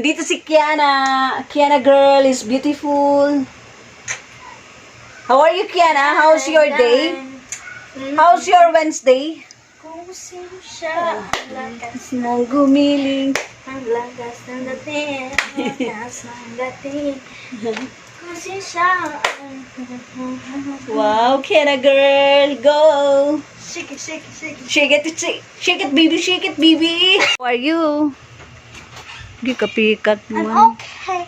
Nandito si Kiana. Kiana girl is beautiful. How are you, Kiana? How's your day? How's your Wednesday? Kusin siya, lakas Nang gumiling. ang lakas ng dating, lakas ng dating. Kusin siya. Wow, Kiana girl, go! Shake it, shake it, shake it. Shake it, baby, shake it, baby. How are you? Gikapikat I'm mo. okay.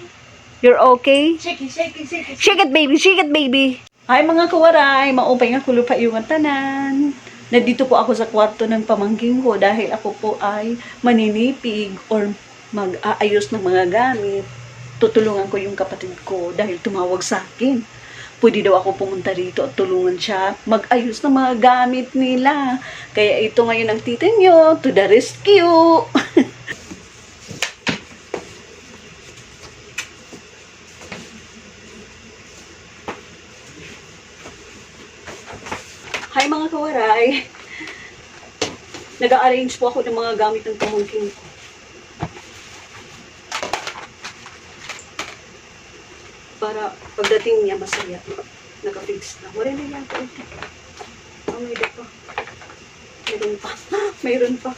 You're okay? Shake it, shake it, shake it. Shake it, baby, shake it, baby. Hi mga kawaray, maupay nga kulo pa yung tanan. Nandito po ako sa kwarto ng pamangking ko dahil ako po ay maninipig or mag-aayos ng mga gamit. Tutulungan ko yung kapatid ko dahil tumawag sa akin. Pwede daw ako pumunta rito at tulungan siya mag-ayos ng mga gamit nila. Kaya ito ngayon ang tita nyo, to the rescue! Hi mga kawaray! Nag-a-arrange po ako ng mga gamit ng pamangkin ko. Para pagdating niya masaya. Naka-fix na. Wala na yan po. Oh, may pa. Mayroon pa. Mayroon pa.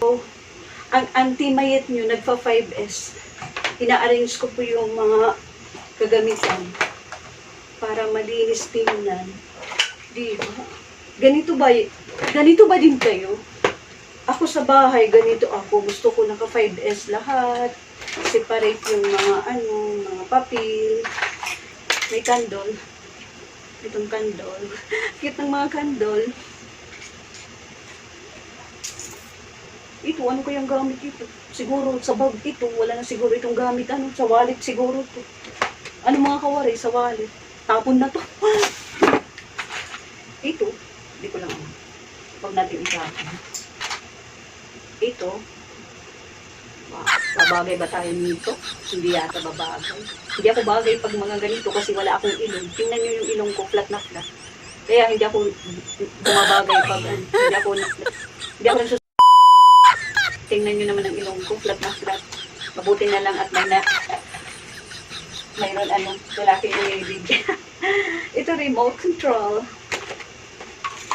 Oh, ang anti-mayet nyo, nagpa 5S. Ina-arrange ko po yung mga kagamitan para malinis tingnan. Di ba? Ganito ba din kayo? Ako sa bahay, ganito ako. Gusto ko naka 5S lahat. Separate yung mga mga papel. May candle. Itong candle. Cute ng mga candle. Ito, ano kayang gamit ito? Siguro sa bag ito, wala na siguro itong gamit. Sa wallet siguro ito. Ano mga kawaray sa wallet? Tapon na to. Ito, hindi ko lang alam. Huwag natin itapon. Ito, babagay ba tayo nito? Hindi yata babagay. Hindi ako bagay pag mga ganito kasi wala akong ilong. Tingnan nyo yung ilong ko, flat na flat. Kaya hindi ako bumabagay pag hindi ako nagsusunod. Tingnan nyo naman ang ilong ko, flat na flat. Mabuti na lang at mayroon lalaki yung ibig. Ito, remote control.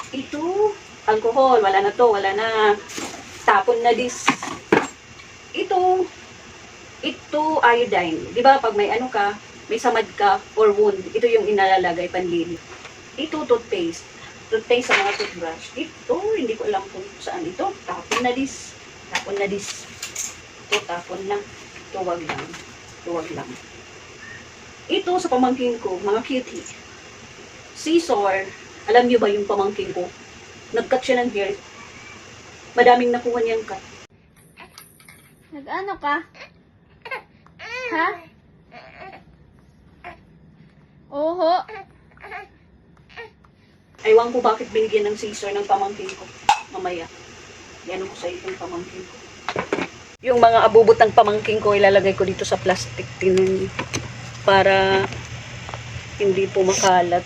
Ito, alcohol. Wala na to, wala na. Tapon na this. Ito, iodine. Di ba pag may may samad ka or wound, ito yung inalalagay panlinis. Ito, toothpaste. Toothpaste sa mga toothbrush. Ito, hindi ko alam kung saan ito. Tapon na this. Tapon na this. Ito, tapon na. Tuwag lang. Tuwag lang. Ito sa pamangkin ko, mga cutie. Scissor. Alam niyo ba yung pamangkin ko? Nag-cut siya ng hair. Madaming nakuha niyang cut. Nag-ano ka? Ha? Oho. Aywan ko bakit binigyan ng scissor ng pamangkin ko. Mamaya. Yan ko sa itong pamangkin ko. Yung mga abubot ng pamangkin ko, ilalagay ko dito sa plastic tin para hindi po makalat.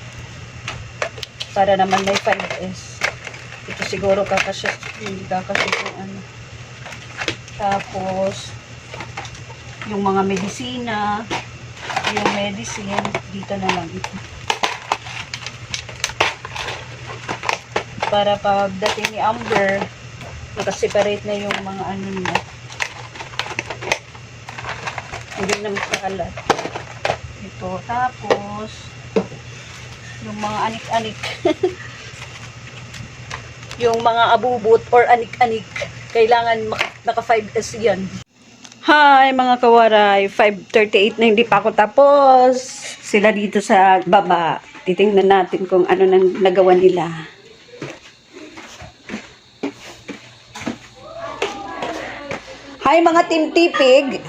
Para naman may 5S. Ito siguro kakasya. Hindi kakasya po Tapos, yung mga medisina, yung medicine, dito na lang ito. Para pagdating ni Amber, nakaseparate na yung mga niya. Hindi na makalat. Ito. Tapos, yung mga anik-anik. Yung mga abubot or anik-anik. Kailangan naka 5S yan. Hi mga kawaray. 5:38 na hindi pa ako tapos. Sila dito sa baba. Titingnan natin kung ano nang nagawa nila. Hi mga Team Tipig.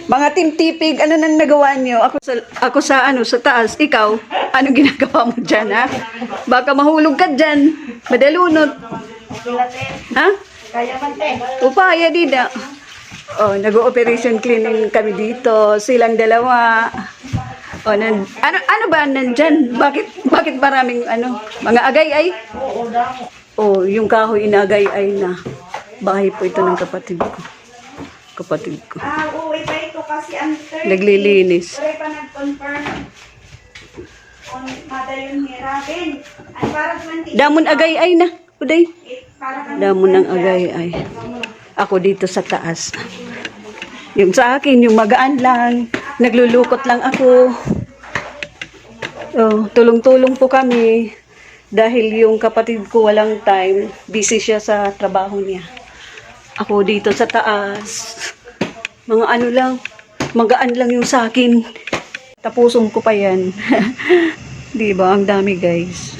Mga Team Tipig, ano nang nagawa niyo? Ako sa taas. Ikaw, ano ginagawa mo dyan, ha? Baka mahulog ka dyan. Madalunot. Ha? Kaya man, te. Upaya, dida. Oh, nag-operation cleaning kami dito. Silang dalawa. O, ano ba nandyan? Bakit maraming mga agay-ay? O, yung kahoy inagay-ay na. Bahay po ito ng kapatid ko. Uwi pa ito kasi ang 30. Naglilinis. Uwi pa nag-confirm. On Madayon ni Robin. Ay parang 20. Damon agay-ay na. Uday. Parang Damon ng agay-ay. Ako dito sa taas. Yung sa akin, yung magaan lang. Naglulukot lang ako. Oh, tulong-tulong po kami. Dahil yung kapatid ko walang time. Busy siya sa trabaho niya. Ako dito sa taas. Mga ano lang. Magaan lang yung sa akin. Tapusong ko pa yan. Diba? Ang dami guys.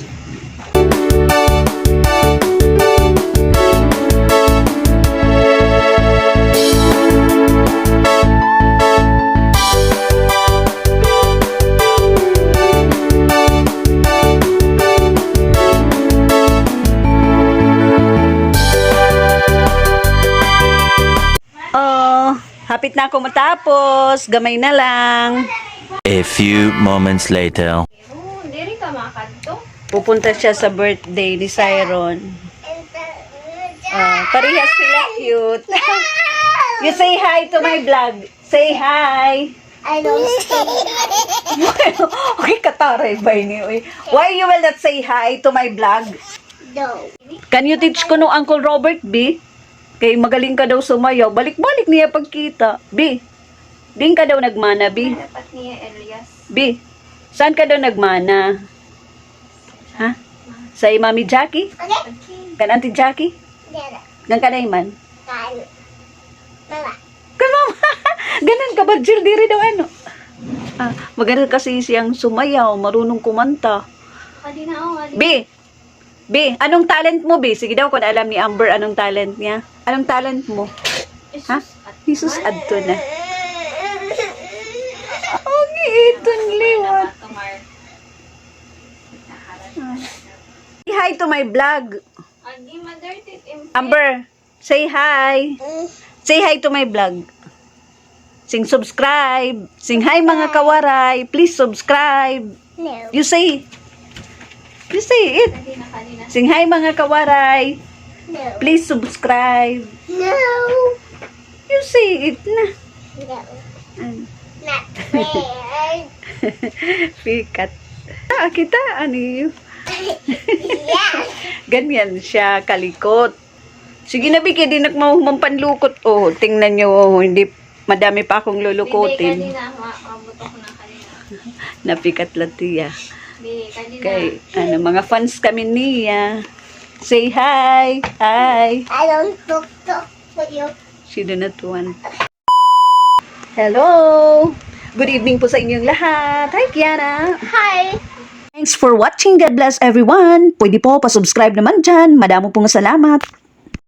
Hapit na ako matapos. Gamay na lang. A few moments later. Diri ka makadto. Pupunta siya sa birthday ni Siron. Parehas sila cute. You say hi to my vlog. Say hi. I don't Okay, kataray ba ini? Why you will not say hi to my vlog? know. Can you teach ko no Uncle Robert, B? Kay magaling ka daw sumayaw. Balik-balik niya pagkita. B, din ka daw nagmana, B. Dapat niya Elias. B, saan ka daw nagmana? Ha? Sa Mami Jackie? Kan Auntie Jackie? Gan ka na man? Kan mama? Ganan ka ba, Jill? Diri daw ano? Maganda kasi siyang sumayaw, marunong kumanta. Kadi na ako. B, anong talent mo, B? Sige daw, kung alam ni Amber anong talent niya. Anong talent mo? Ha? Jesus adto na. Okay, itong liwat. Say hi to my vlog. Amber, say hi. Say hi to my vlog. Sing subscribe. Sing hi mga kawaray. Please subscribe. No. You say it. Sing hi mga kawaray. No. Please subscribe. No. You say it na. No. Not fair. Pikat. Kita, ano yun? Yeah. Ganyan siya, kalikot. Sige na, Biki, di nagmampanlukot. Oh, tingnan nyo, hindi, madami pa akong lulukutin. Mabutok na kanina. Napikat lang tiya. Kanina. Kay, mga fans kami niya. Say hi. Hi. I don't talk with you. She do not want. Hello. Good evening po sa inyong lahat. Hi, Kiana. Hi. Thanks for watching. God bless everyone. Pwede po pa-subscribe naman dyan. Madamo pong salamat.